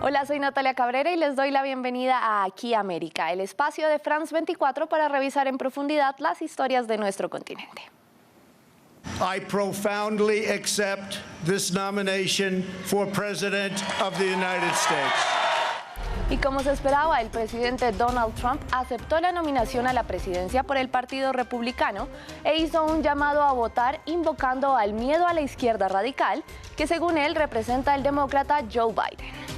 Hola, soy Natalia Cabrera y les doy la bienvenida a Aquí América, el espacio de France 24 para revisar en profundidad las historias de nuestro continente. I profoundly accept this nomination for President of the United States. Y como se esperaba, el presidente Donald Trump aceptó la nominación a la presidencia por el Partido Republicano e hizo un llamado a votar invocando al miedo a la izquierda radical, que según él representa el demócrata Joe Biden.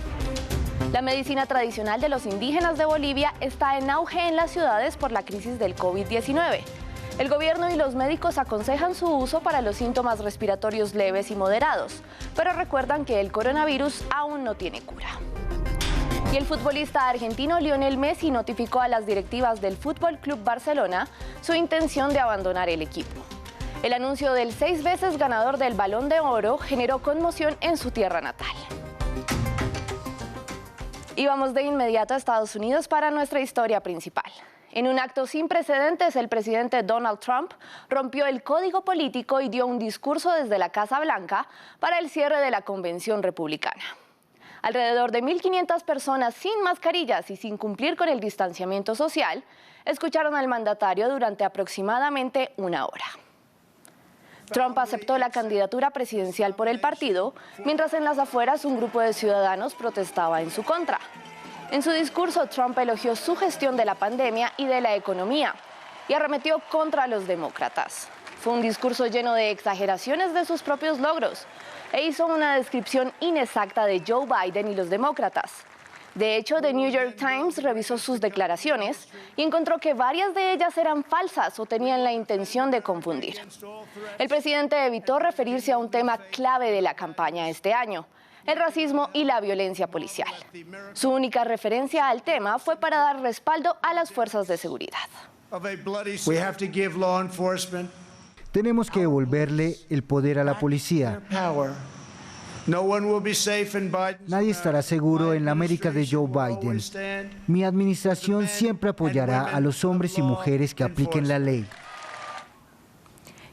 La medicina tradicional de los indígenas de Bolivia está en auge en las ciudades por la crisis del COVID-19. El gobierno y los médicos aconsejan su uso para los síntomas respiratorios leves y moderados, pero recuerdan que el coronavirus aún no tiene cura. Y el futbolista argentino Lionel Messi notificó a las directivas del Fútbol Club Barcelona su intención de abandonar el equipo. El anuncio del 6 veces ganador del Balón de Oro generó conmoción en su tierra natal. Y vamos de inmediato a Estados Unidos para nuestra historia principal. En un acto sin precedentes, el presidente Donald Trump rompió el código político y dio un discurso desde la Casa Blanca para el cierre de la convención republicana. Alrededor de 1.500 personas sin mascarillas y sin cumplir con el distanciamiento social escucharon al mandatario durante aproximadamente una hora. Trump aceptó la candidatura presidencial por el partido, mientras en las afueras un grupo de ciudadanos protestaba en su contra. En su discurso, Trump elogió su gestión de la pandemia y de la economía y arremetió contra los demócratas. Fue un discurso lleno de exageraciones de sus propios logros e hizo una descripción inexacta de Joe Biden y los demócratas. De hecho, The New York Times revisó sus declaraciones y encontró que varias de ellas eran falsas o tenían la intención de confundir. El presidente evitó referirse a un tema clave de la campaña este año: el racismo y la violencia policial. Su única referencia al tema fue para dar respaldo a las fuerzas de seguridad. Tenemos que devolverle el poder a la policía. Nadie estará seguro en la América de Joe Biden. Mi administración siempre apoyará a los hombres y mujeres que apliquen la ley.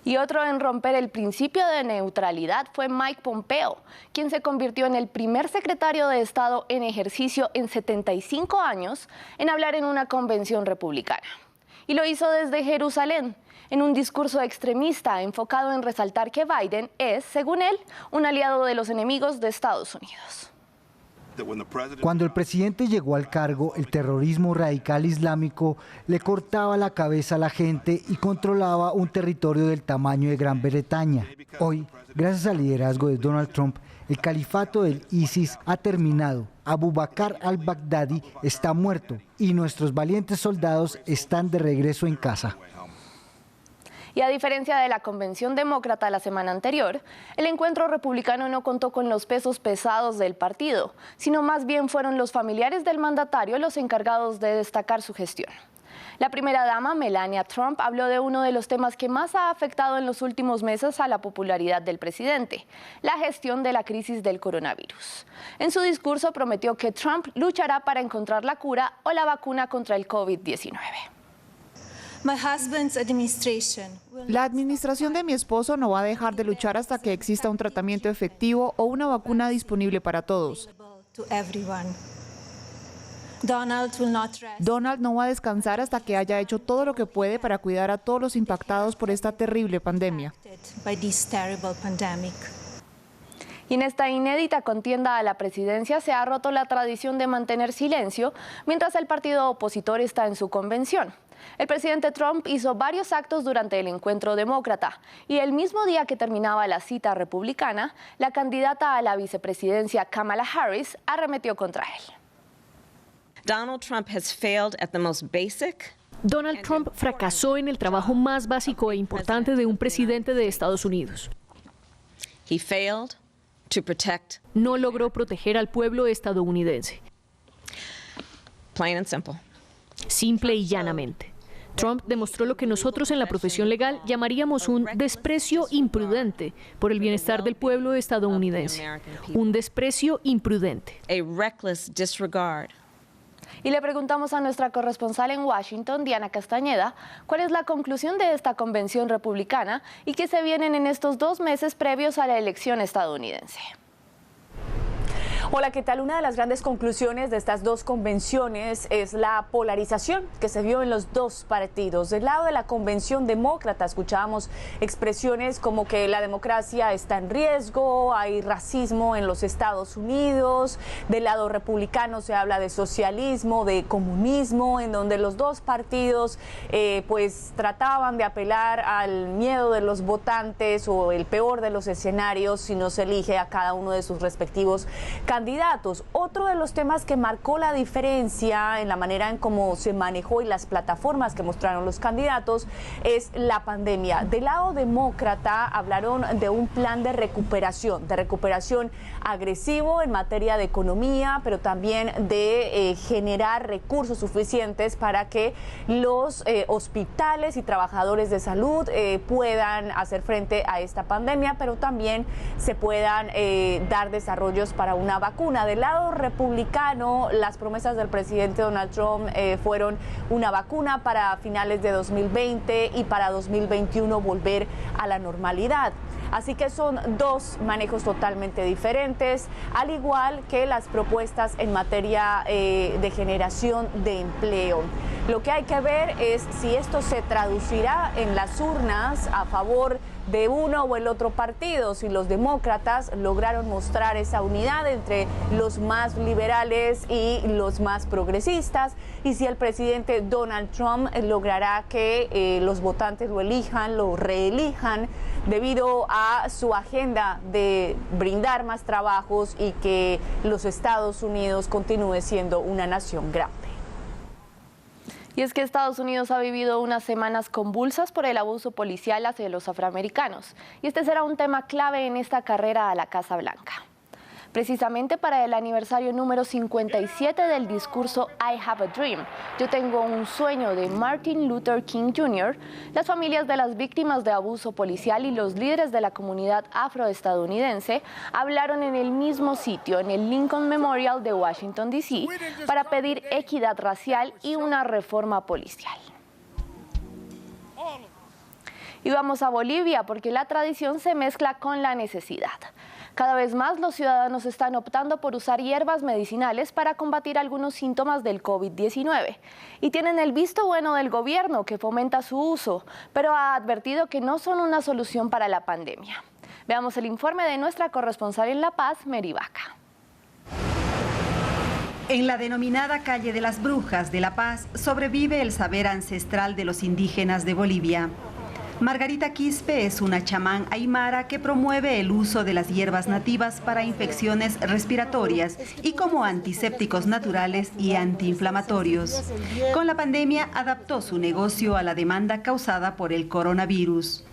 Y otro en romper el principio de neutralidad fue Mike Pompeo, quien se convirtió en el primer secretario de Estado en ejercicio en 75 años en hablar en una convención republicana. Y lo hizo desde Jerusalén, en un discurso extremista enfocado en resaltar que Biden es, según él, un aliado de los enemigos de Estados Unidos. Cuando el presidente llegó al cargo, el terrorismo radical islámico le cortaba la cabeza a la gente y controlaba un territorio del tamaño de Gran Bretaña. Hoy, gracias al liderazgo de Donald Trump, el califato del ISIS ha terminado. Abu Bakr al-Baghdadi está muerto y nuestros valientes soldados están de regreso en casa. Y a diferencia de la convención demócrata la semana anterior, el encuentro republicano no contó con los pesos pesados del partido, sino más bien fueron los familiares del mandatario los encargados de destacar su gestión. La primera dama, Melania Trump, habló de uno de los temas que más ha afectado en los últimos meses a la popularidad del presidente: la gestión de la crisis del coronavirus. En su discurso prometió que Trump luchará para encontrar la cura o la vacuna contra el COVID-19. La administración de mi esposo no va a dejar de luchar hasta que exista un tratamiento efectivo o una vacuna disponible para todos. Donald no va a descansar hasta que haya hecho todo lo que puede para cuidar a todos los impactados por esta terrible pandemia. Y en esta inédita contienda a la presidencia se ha roto la tradición de mantener silencio mientras el partido opositor está en su convención. El presidente Trump hizo varios actos durante el encuentro demócrata y el mismo día que terminaba la cita republicana, la candidata a la vicepresidencia Kamala Harris arremetió contra él. Donald Trump fracasó en el trabajo más básico e importante de un presidente de Estados Unidos. No logró proteger al pueblo estadounidense. Simple y llanamente. Trump demostró lo que nosotros en la profesión legal llamaríamos un desprecio imprudente por el bienestar del pueblo estadounidense. Un desprecio imprudente. Y le preguntamos a nuestra corresponsal en Washington, Diana Castañeda, cuál es la conclusión de esta convención republicana y qué se vienen en estos 2 meses previos a la elección estadounidense. Hola, ¿qué tal? Una de las grandes conclusiones de estas dos convenciones es la polarización que se vio en los dos partidos. Del lado de la convención demócrata escuchábamos expresiones como que la democracia está en riesgo, hay racismo en los Estados Unidos. Del lado republicano se habla de socialismo, de comunismo, en donde los dos partidos pues trataban de apelar al miedo de los votantes o el peor de los escenarios si no se elige a cada uno de sus respectivos candidatos. Otro de los temas que marcó la diferencia en la manera en cómo se manejó y las plataformas que mostraron los candidatos es la pandemia. Del lado demócrata hablaron de un plan de recuperación agresivo en materia de economía, pero también de generar recursos suficientes para que los hospitales y trabajadores de salud puedan hacer frente a esta pandemia, pero también se puedan dar desarrollos para una vacuna. Del lado republicano, las promesas del presidente Donald Trump fueron una vacuna para finales de 2020 y para 2021 volver a la normalidad. Así que son dos manejos totalmente diferentes, al igual que las propuestas en materia de generación de empleo. Lo que hay que ver es si esto se traducirá en las urnas a favor de uno o el otro partido, si los demócratas lograron mostrar esa unidad entre los más liberales y los más progresistas, y si el presidente Donald Trump logrará que los votantes lo elijan, lo reelijan, debido a su agenda de brindar más trabajos y que los Estados Unidos continúe siendo una nación grande. Y es que Estados Unidos ha vivido unas semanas convulsas por el abuso policial hacia los afroamericanos. Y este será un tema clave en esta carrera a la Casa Blanca. Precisamente para el aniversario número 57 del discurso I Have a Dream, Yo tengo un sueño, de Martin Luther King Jr., las familias de las víctimas de abuso policial y los líderes de la comunidad afroestadounidense hablaron en el mismo sitio, en el Lincoln Memorial de Washington, D.C., para pedir equidad racial y una reforma policial. Y vamos a Bolivia, porque la tradición se mezcla con la necesidad. Cada vez más los ciudadanos están optando por usar hierbas medicinales para combatir algunos síntomas del COVID-19 y tienen el visto bueno del gobierno que fomenta su uso, pero ha advertido que no son una solución para la pandemia. Veamos el informe de nuestra corresponsal en La Paz, Mary Vaca. En la denominada Calle de las Brujas de La Paz sobrevive el saber ancestral de los indígenas de Bolivia. Margarita Quispe es una chamán aymara que promueve el uso de las hierbas nativas para infecciones respiratorias y como antisépticos naturales y antiinflamatorios. Con la pandemia adaptó su negocio a la demanda causada por el coronavirus.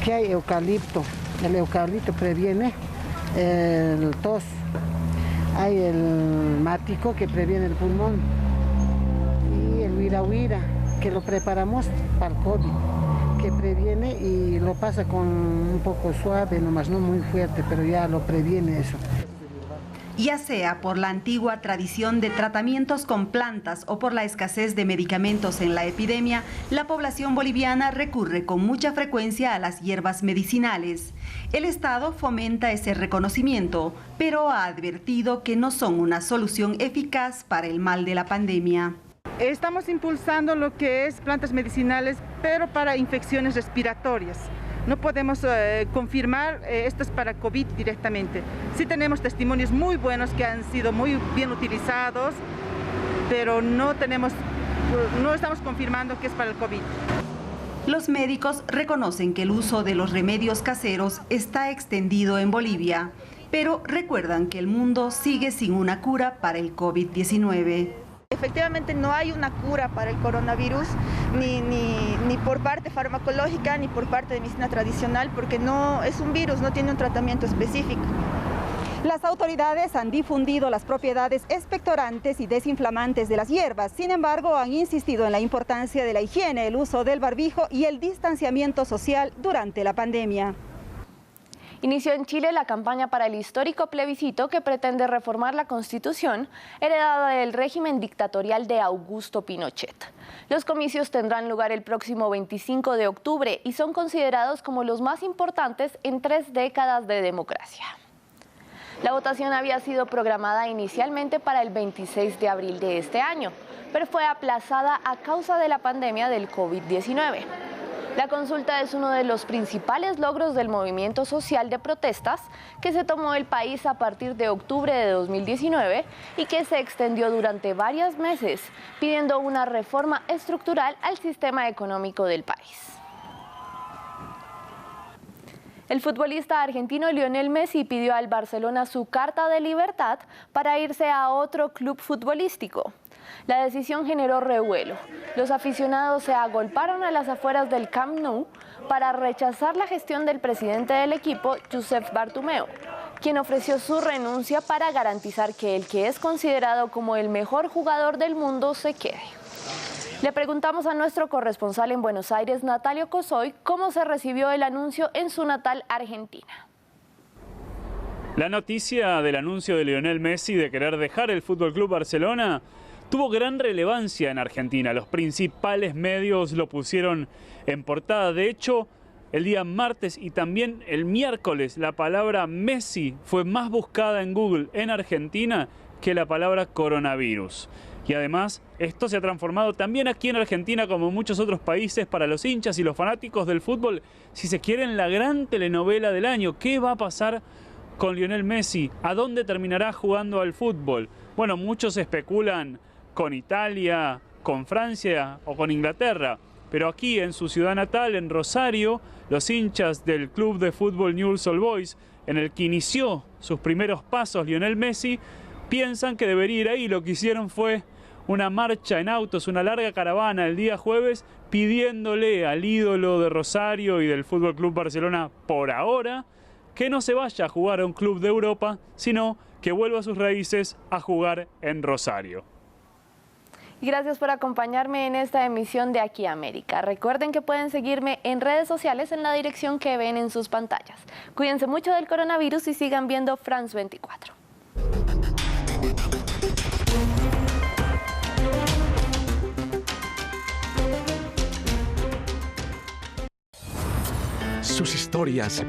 Aquí hay eucalipto. El eucalipto previene el tos. Hay el mático que previene el pulmón. Y el huirahuira, que lo preparamos para el COVID, que previene y lo pasa con un poco suave, nomás no muy fuerte, pero ya lo previene eso. Ya sea por la antigua tradición de tratamientos con plantas o por la escasez de medicamentos en la epidemia, la población boliviana recurre con mucha frecuencia a las hierbas medicinales. El Estado fomenta ese reconocimiento, pero ha advertido que no son una solución eficaz para el mal de la pandemia. Estamos impulsando lo que es plantas medicinales, pero para infecciones respiratorias. No podemos confirmar esto es para COVID directamente. Sí tenemos testimonios muy buenos que han sido muy bien utilizados, pero no estamos confirmando que es para el COVID. Los médicos reconocen que el uso de los remedios caseros está extendido en Bolivia, pero recuerdan que el mundo sigue sin una cura para el COVID-19. Efectivamente no hay una cura para el coronavirus, ni por parte farmacológica ni por parte de medicina tradicional, porque no es un virus, no tiene un tratamiento específico. Las autoridades han difundido las propiedades expectorantes y desinflamantes de las hierbas. Sin embargo, han insistido en la importancia de la higiene, el uso del barbijo y el distanciamiento social durante la pandemia. Inició en Chile la campaña para el histórico plebiscito que pretende reformar la Constitución heredada del régimen dictatorial de Augusto Pinochet. Los comicios tendrán lugar el próximo 25 de octubre y son considerados como los más importantes en 3 décadas de democracia. La votación había sido programada inicialmente para el 26 de abril de este año, pero fue aplazada a causa de la pandemia del COVID-19. La consulta es uno de los principales logros del movimiento social de protestas que se tomó el país a partir de octubre de 2019 y que se extendió durante varios meses, pidiendo una reforma estructural al sistema económico del país. El futbolista argentino Lionel Messi pidió al Barcelona su carta de libertad para irse a otro club futbolístico. La decisión generó revuelo. Los aficionados se agolparon a las afueras del Camp Nou para rechazar la gestión del presidente del equipo, Josep Bartomeu, quien ofreció su renuncia para garantizar que el que es considerado como el mejor jugador del mundo se quede. Le preguntamos a nuestro corresponsal en Buenos Aires, Natalio Cosoy, cómo se recibió el anuncio en su natal Argentina. La noticia del anuncio de Lionel Messi de querer dejar el FC Barcelona tuvo gran relevancia en Argentina. Los principales medios lo pusieron en portada. De hecho, el día martes y también el miércoles, la palabra Messi fue más buscada en Google en Argentina que la palabra coronavirus. Y además, esto se ha transformado también aquí en Argentina, como en muchos otros países, para los hinchas y los fanáticos del fútbol, si se quiere, en la gran telenovela del año. ¿Qué va a pasar con Lionel Messi? ¿A dónde terminará jugando al fútbol? Bueno, muchos especulan con Italia, con Francia o con Inglaterra, pero aquí en su ciudad natal, en Rosario, los hinchas del club de fútbol Newell's Old Boys, en el que inició sus primeros pasos Lionel Messi, piensan que debería ir ahí. Lo que hicieron fue una marcha en autos, una larga caravana el día jueves, pidiéndole al ídolo de Rosario y del FC Barcelona por ahora que no se vaya a jugar a un club de Europa, sino que vuelva a sus raíces a jugar en Rosario. Y gracias por acompañarme en esta emisión de Aquí América. Recuerden que pueden seguirme en redes sociales en la dirección que ven en sus pantallas. Cuídense mucho del coronavirus y sigan viendo France 24. Sus historias